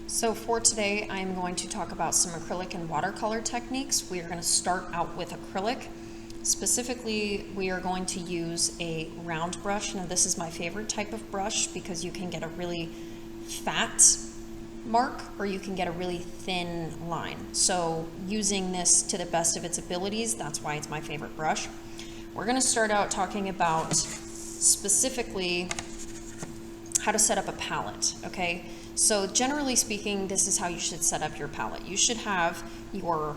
So for today, I'm going to talk about some acrylic and watercolor techniques. We are going to start out with acrylic. Specifically, we are going to use a round brush. Now this is my favorite type of brush because you can get a really fat mark or you can get a really thin line. So using this to the best of its abilities, that's why it's my favorite brush. We're going to start out talking about specifically how to set up a palette, okay? So generally speaking, this is how you should set up your palette. You should have your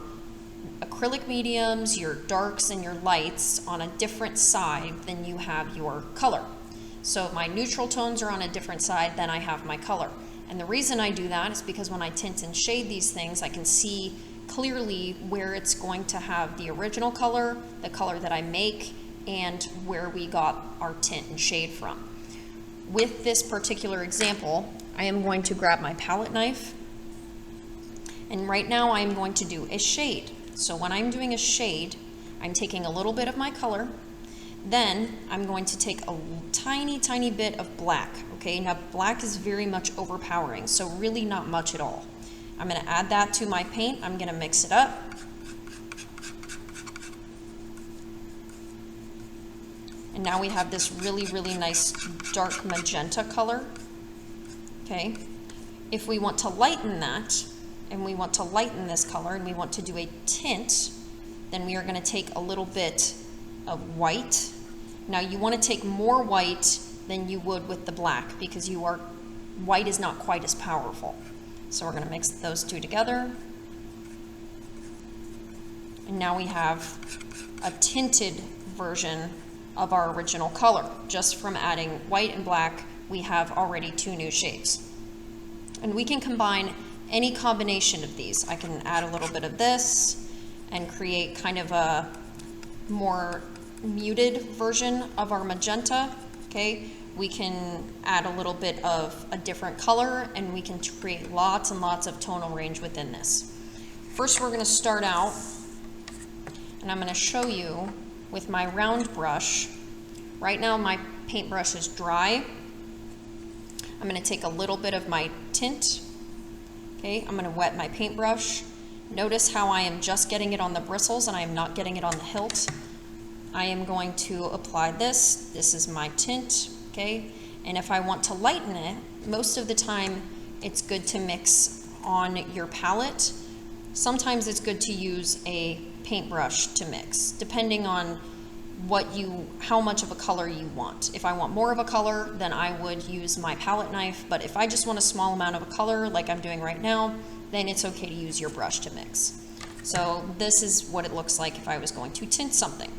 acrylic mediums, your darks, and your lights on a different side than you have your color. So my neutral tones are on a different side than I have my color. And the reason I do that is because when I tint and shade these things, I can see clearly where it's going to have the original color, the color that I make, and where we got our tint and shade from. With this particular example, I am going to grab my palette knife, and right now I am going to do a shade. So when I'm doing a shade, I'm taking a little bit of my color, then I'm going to take a tiny bit of black, okay? Now black is very much overpowering, so really not much at all. I'm gonna add that to my paint, I'm gonna mix it up. And now we have this really nice dark magenta color. Okay, if we want to lighten that, and we want to lighten this color, and we want to do a tint, then we are going to take a little bit of white. Now you want to take more white than you would with the black, because white is not quite as powerful. So we're going to mix those two together. And now we have a tinted version of our original color. Just from adding white and black, we have already two new shades. And we can combine any combination of these. I can add a little bit of this and create kind of a more muted version of our magenta, okay? We can add a little bit of a different color, and we can create lots and lots of tonal range within this. First, we're gonna start out, and I'm gonna show you with my round brush. Right now my paintbrush is dry. I'm going to take a little bit of my tint. Okay, I'm going to wet my paintbrush. Notice how I am just getting it on the bristles and I am not getting it on the hilt. I am going to apply this. This is my tint, okay? And if I want to lighten it, most of the time it's good to mix on your palette. Sometimes it's good to use a paintbrush to mix, depending on how much of a color you want. If I want more of a color, then I would use my palette knife, but if I just want a small amount of a color like I'm doing right now, then it's okay to use your brush to mix. So this is what it looks like if I was going to tint something.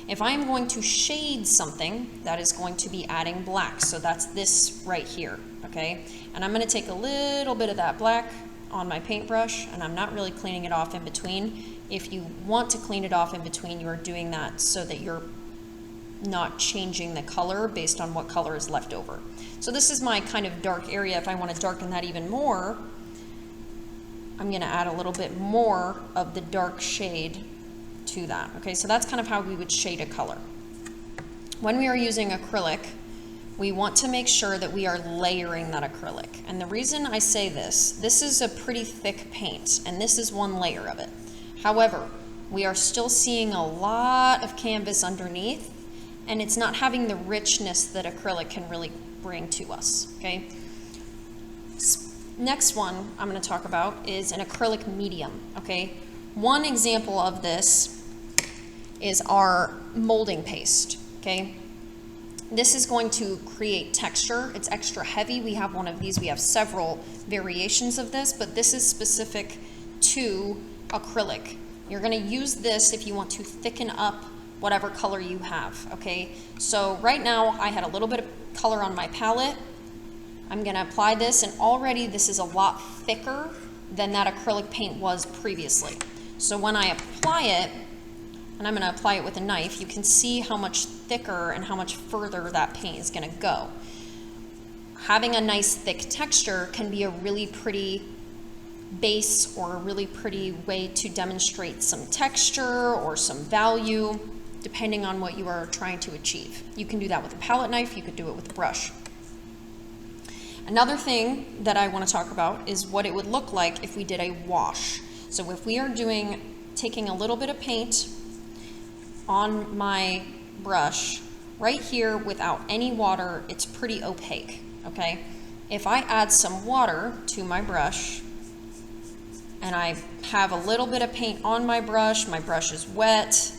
If I'm going to shade something, that is going to be adding black, so that's this right here, okay? And I'm going to take a little bit of that black on my paintbrush, and I'm not really cleaning it off in between. If you want to clean it off in between, you are doing that so that you're not changing the color based on what color is left over. So this is my kind of dark area. If I want to darken that even more, I'm going to add a little bit more of the dark shade to that. Okay, so that's kind of how we would shade a color. When we are using acrylic, we want to make sure that we are layering that acrylic. And the reason I say this is a pretty thick paint, and this is one layer of it. However, we are still seeing a lot of canvas underneath, and it's not having the richness that acrylic can really bring to us, okay? Next one I'm going to talk about is an acrylic medium, okay? One example of this is our molding paste, okay? This is going to create texture. It's extra heavy. We have one of these. We have several variations of this, but this is specific to acrylic. You're going to use this if you want to thicken up whatever color you have, okay? So right now I had a little bit of color on my palette. I'm going to apply this, and already this is a lot thicker than that acrylic paint was previously. So when I apply it, and I'm going to apply it with a knife, you can see how much thicker and how much further that paint is going to go. Having a nice thick texture can be a really pretty base or a really pretty way to demonstrate some texture or some value, depending on what you are trying to achieve. You can do that with a palette knife, you could do it with a brush. Another thing that I want to talk about is what it would look like if we did a wash. So if we are taking a little bit of paint on my brush, right here without any water, it's pretty opaque, okay? If I add some water to my brush, and I have a little bit of paint on my brush is wet,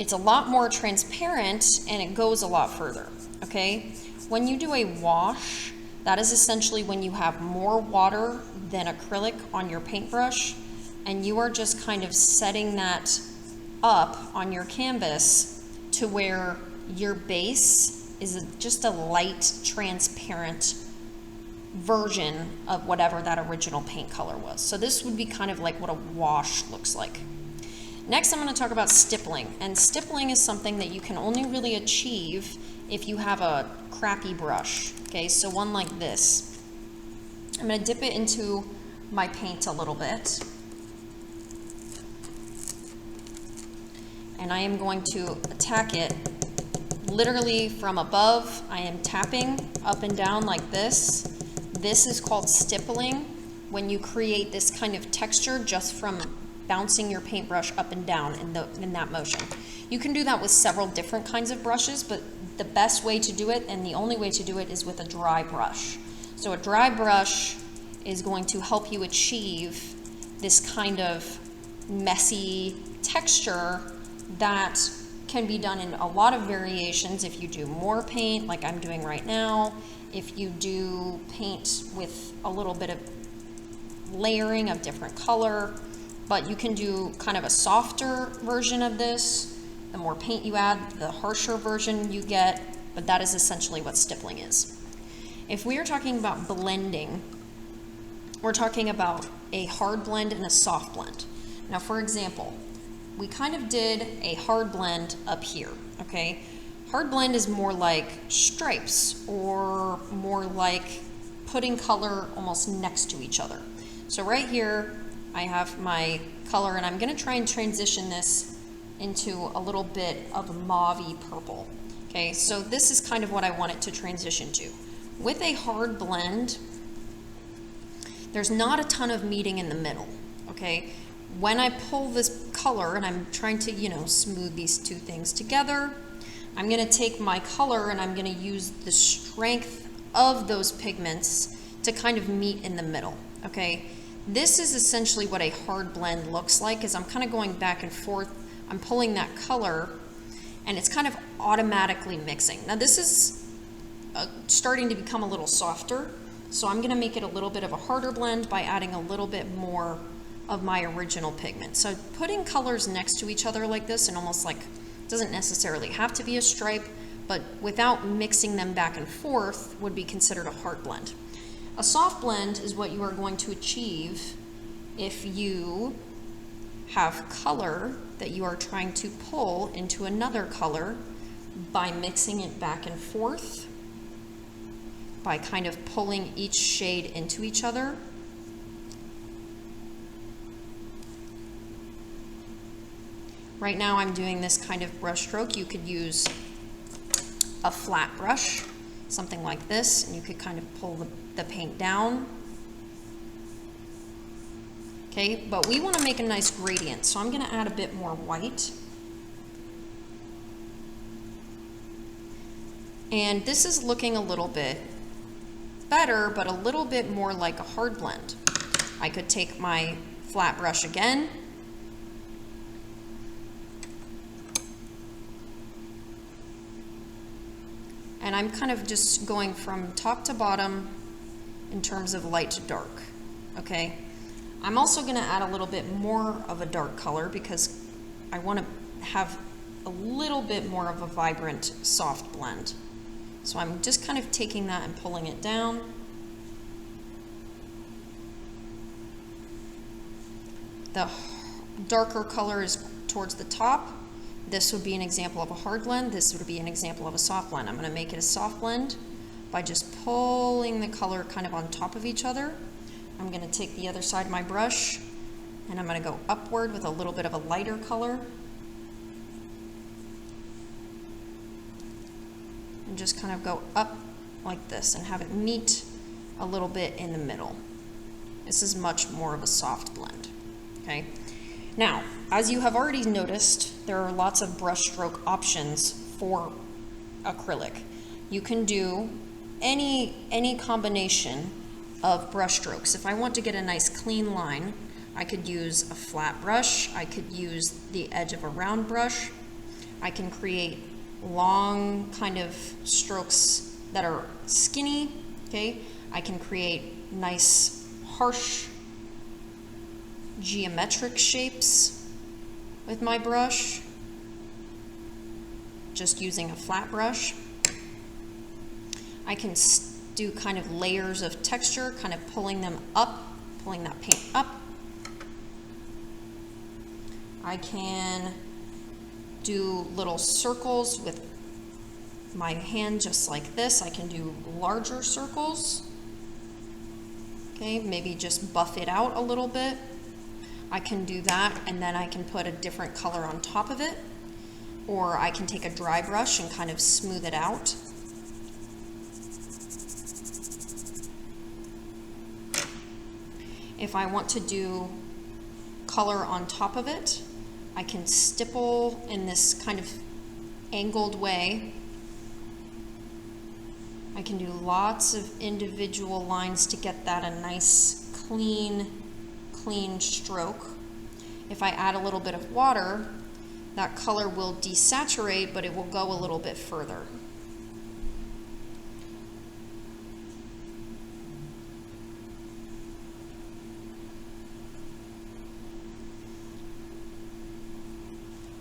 it's a lot more transparent and it goes a lot further, okay? When you do a wash, that is essentially when you have more water than acrylic on your paintbrush, and you are just kind of setting that up on your canvas to where your base is just a light, transparent version of whatever that original paint color was. So this would be kind of like what a wash looks like. Next, I'm going to talk about stippling. And stippling is something that you can only really achieve if you have a crappy brush. Okay, so one like this. I'm going to dip it into my paint a little bit. And I am going to attack it literally from above. I am tapping up and down like this. This is called stippling, when you create this kind of texture just from bouncing your paintbrush up and down in that motion. You can do that with several different kinds of brushes, but the best way to do it, and the only way to do it, is with a dry brush. So a dry brush is going to help you achieve this kind of messy texture that can be done in a lot of variations. If you do more paint, like I'm doing right now, if you do paint with a little bit of layering of different color, but you can do kind of a softer version of this. The more paint you add, the harsher version you get, but that is essentially what stippling is. If we are talking about blending, we're talking about a hard blend and a soft blend. Now, for example, we kind of did a hard blend up here, okay? Hard blend is more like stripes, or more like putting color almost next to each other. So right here, I have my color, and I'm gonna try and transition this into a little bit of a mauve-y purple. Okay, so this is kind of what I want it to transition to. With a hard blend, there's not a ton of meeting in the middle, okay? When I pull this color, and I'm trying to, smooth these two things together, I'm gonna take my color and I'm gonna use the strength of those pigments to kind of meet in the middle, okay? This is essentially what a hard blend looks like, is I'm kind of going back and forth. I'm pulling that color, and it's kind of automatically mixing. Now this is starting to become a little softer, so I'm gonna make it a little bit of a harder blend by adding a little bit more of my original pigment. So putting colors next to each other like this, and almost like, doesn't necessarily have to be a stripe, but without mixing them back and forth, would be considered a hard blend. A soft blend is what you are going to achieve if you have color that you are trying to pull into another color by mixing it back and forth, by kind of pulling each shade into each other. Right now I'm doing this kind of brush stroke. You could use a flat brush, something like this, and you could kind of pull the paint down. Okay, but we want to make a nice gradient, so I'm going to add a bit more white. And this is looking a little bit better, but a little bit more like a hard blend. I could take my flat brush again, and I'm kind of just going from top to bottom in terms of light to dark, okay? I'm also gonna add a little bit more of a dark color because I wanna have a little bit more of a vibrant, soft blend. So I'm just kind of taking that and pulling it down. The darker color is towards the top. This would be an example of a hard blend. This would be an example of a soft blend. I'm going to make it a soft blend by just pulling the color kind of on top of each other. I'm going to take the other side of my brush, and I'm going to go upward with a little bit of a lighter color. And just kind of go up like this and have it meet a little bit in the middle. This is much more of a soft blend, okay? Now, as you have already noticed, there are lots of brush stroke options for acrylic. You can do any combination of brush strokes. If I want to get a nice clean line, I could use a flat brush, I could use the edge of a round brush, I can create long kind of strokes that are skinny, okay? I can create nice, harsh, geometric shapes with my brush, just using a flat brush. I can do kind of layers of texture, kind of pulling them up, pulling that paint up. I can do little circles with my hand just like this. I can do larger circles. Okay, maybe just buff it out a little bit. I can do that, and then I can put a different color on top of it. Or I can take a dry brush and kind of smooth it out. If I want to do color on top of it, I can stipple in this kind of angled way. I can do lots of individual lines to get that a nice clean stroke. If I add a little bit of water, that color will desaturate, but it will go a little bit further.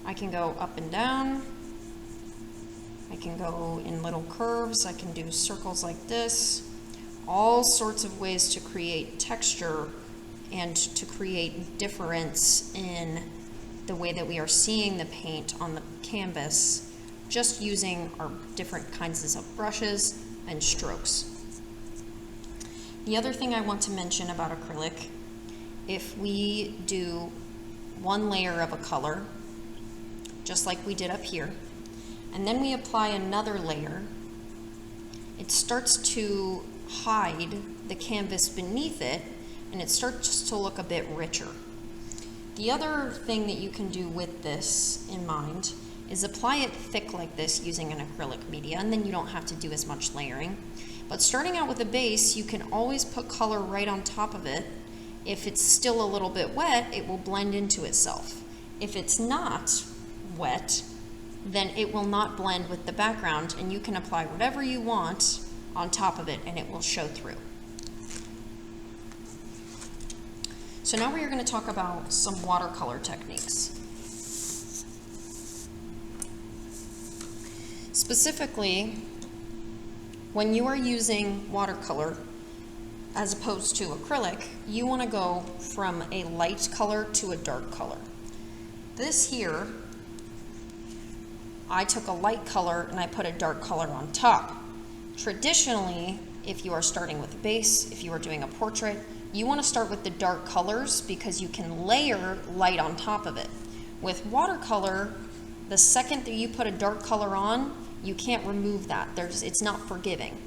I can go up and down. I can go in little curves. I can do circles like this. All sorts of ways to create texture and to create difference in the way that we are seeing the paint on the canvas, just using our different kinds of brushes and strokes. The other thing I want to mention about acrylic, if we do one layer of a color, just like we did up here, and then we apply another layer, it starts to hide the canvas beneath it, and it starts to look a bit richer. The other thing that you can do with this in mind is apply it thick like this using an acrylic media, and then you don't have to do as much layering. But starting out with a base, you can always put color right on top of it. If it's still a little bit wet, it will blend into itself. If it's not wet, then it will not blend with the background, and you can apply whatever you want on top of it and it will show through. So now we are going to talk about some watercolor techniques. Specifically, when you are using watercolor as opposed to acrylic, you want to go from a light color to a dark color. This here, I took a light color and I put a dark color on top. Traditionally, if you are starting with a base, if you are doing a portrait, you want to start with the dark colors because you can layer light on top of it. With watercolor, the second that you put a dark color on, you can't remove that. It's not forgiving.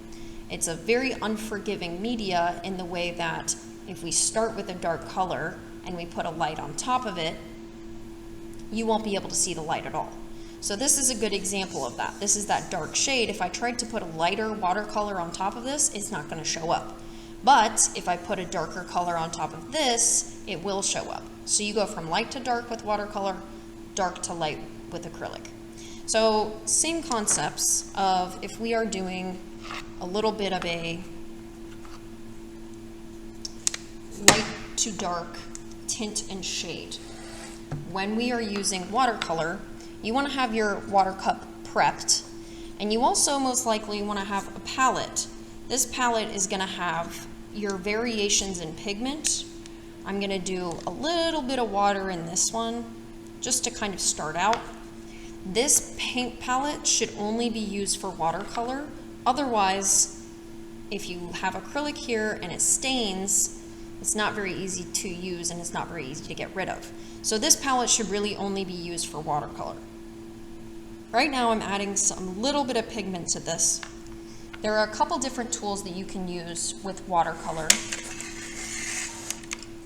It's a very unforgiving media in the way that if we start with a dark color and we put a light on top of it, you won't be able to see the light at all. So this is a good example of that. This is that dark shade. If I tried to put a lighter watercolor on top of this, it's not going to show up. But if I put a darker color on top of this, it will show up. So you go from light to dark with watercolor, dark to light with acrylic. So same concepts of if we are doing a little bit of a light to dark tint and shade. When we are using watercolor, you want to have your water cup prepped, and you also most likely want to have a palette. This palette is going to have your variations in pigment. I'm going to do a little bit of water in this one just to kind of start out. This paint palette should only be used for watercolor. Otherwise, if you have acrylic here and it stains, it's not very easy to use and it's not very easy to get rid of. So this palette should really only be used for watercolor. Right now I'm adding some little bit of pigment to this. There are a couple different tools that you can use with watercolor,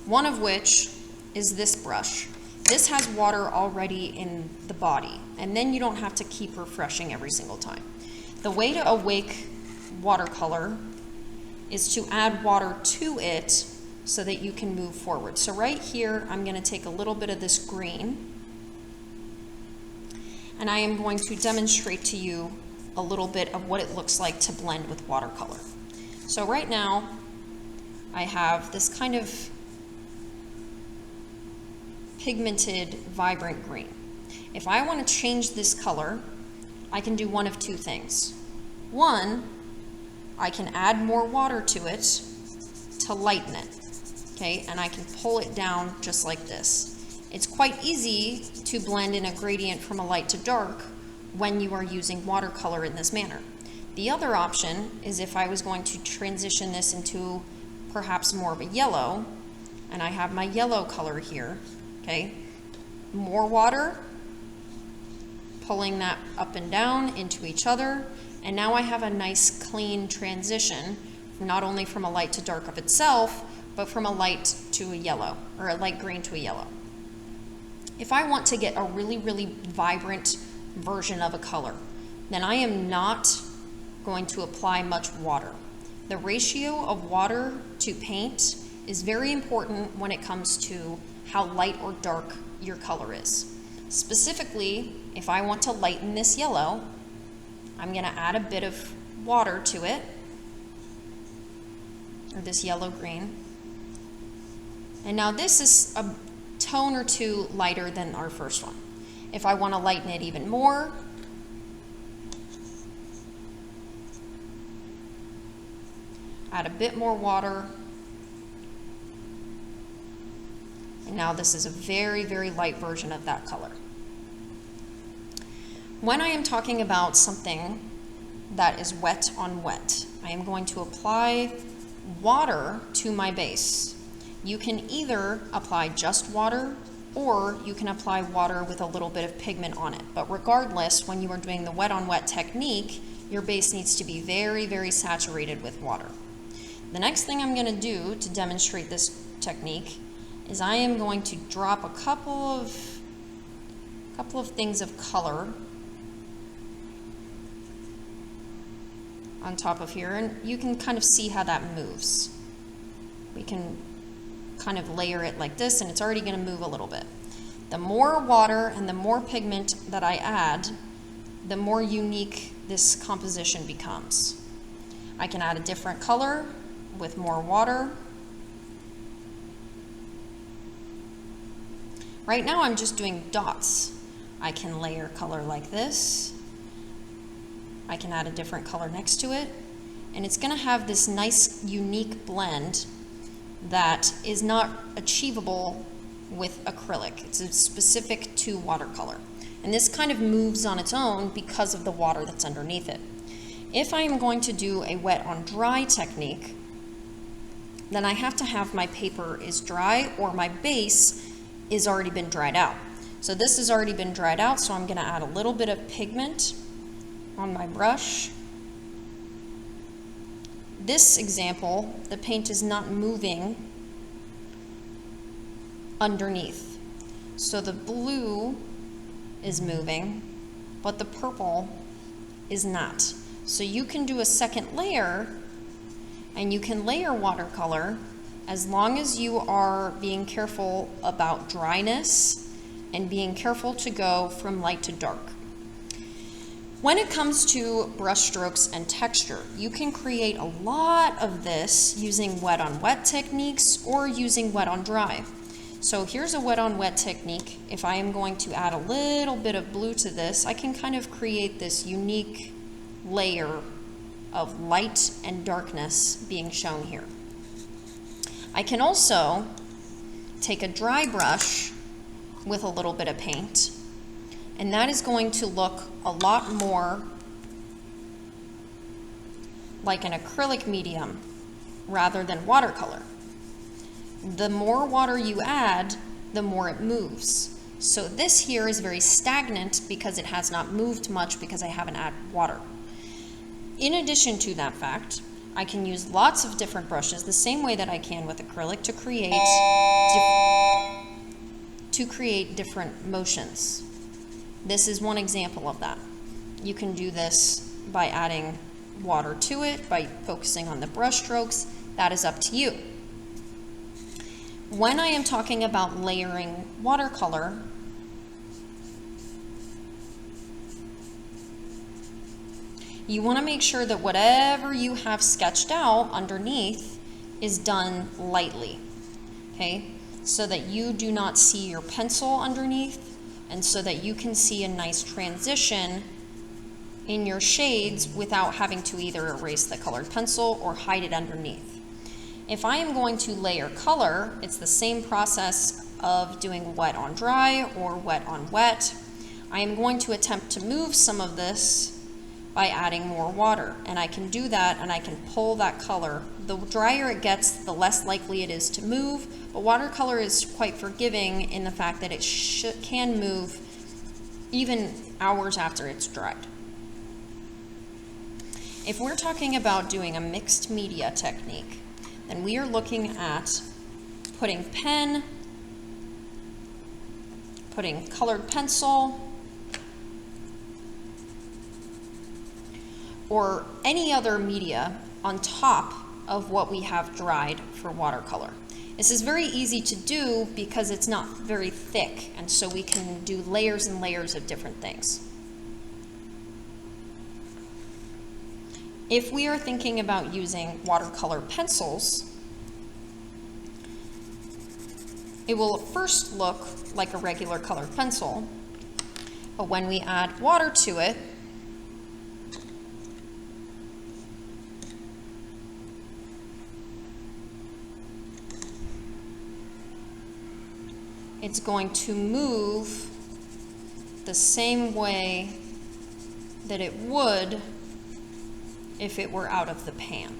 one of which is this brush. This has water already in the body, and then you don't have to keep refreshing every single time. The way to awake watercolor is to add water to it so that you can move forward. So right here, I'm going to take a little bit of this green, and I am going to demonstrate to you a little bit of what it looks like to blend with watercolor. So right now, I have this kind of pigmented, vibrant green. If I want to change this color, I can do one of two things. One, I can add more water to it to lighten it, okay? And I can pull it down just like this. It's quite easy to blend in a gradient from a light to dark when you are using watercolor in this manner. The other option is if I was going to transition this into perhaps more of a yellow, and I have my yellow color here, okay? More water, pulling that up and down into each other, and now I have a nice clean transition, not only from a light to dark of itself, but from a light to a yellow, or a light green to a yellow. If I want to get a really, really vibrant version of a color, then I am not going to apply much water. The ratio of water to paint is very important when it comes to how light or dark your color is. Specifically, if I want to lighten this yellow, I'm going to add a bit of water to it, or this yellow-green. And now this is a tone or two lighter than our first one. If I want to lighten it even more, add a bit more water. And now this is a very, very light version of that color. When I am talking about something that is wet on wet, I am going to apply water to my base. You can either apply just water, or you can apply water with a little bit of pigment on it. But regardless, when you are doing the wet on wet technique, your base needs to be very, very saturated with water. The next thing I'm going to do to demonstrate this technique is I am going to drop a couple of things of color on top of here, and you can kind of see how that moves. We can kind of layer it like this, and it's already going to move a little bit. The more water and the more pigment that I add, the more unique this composition becomes. I can add a different color with more water. Right now I'm just doing dots. I can layer color like this. I can add a different color next to it, and it's going to have this nice unique blend that is not achievable with acrylic. It's specific to watercolor. And this kind of moves on its own because of the water that's underneath it. If I am going to do a wet on dry technique, then I have to have my paper is dry or my base is already been dried out. So this has already been dried out, so I'm going to add a little bit of pigment on my brush. This example, the paint is not moving underneath. So the blue is moving, but the purple is not. So you can do a second layer, and you can layer watercolor as long as you are being careful about dryness and being careful to go from light to dark. When it comes to brush strokes and texture, you can create a lot of this using wet on wet techniques or using wet on dry. So here's a wet on wet technique. If I am going to add a little bit of blue to this, I can kind of create this unique layer of light and darkness being shown here. I can also take a dry brush with a little bit of paint, and that is going to look a lot more like an acrylic medium rather than watercolor. The more water you add, the more it moves. So this here is very stagnant because it has not moved much because I haven't added water. In addition to that fact, I can use lots of different brushes the same way that I can with acrylic to create different motions. This is one example of that. You can do this by adding water to it, by focusing on the brush strokes. That is up to you. When I am talking about layering watercolor, you want to make sure that whatever you have sketched out underneath is done lightly, okay? So that you do not see your pencil underneath, and so that you can see a nice transition in your shades without having to either erase the colored pencil or hide it underneath. If I am going to layer color, it's the same process of doing wet on dry or wet on wet. I am going to attempt to move some of this by adding more water, and I can do that and I can pull that color. The drier it gets, the less likely it is to move, but watercolor is quite forgiving in the fact that it can move even hours after it's dried. If we're talking about doing a mixed media technique, then we are looking at putting pen, putting colored pencil, or any other media on top of what we have dried for watercolor. This is very easy to do because it's not very thick, and so we can do layers and layers of different things. If we are thinking about using watercolor pencils, it will first look like a regular colored pencil, but when we add water to it, it's going to move the same way that it would if it were out of the pan.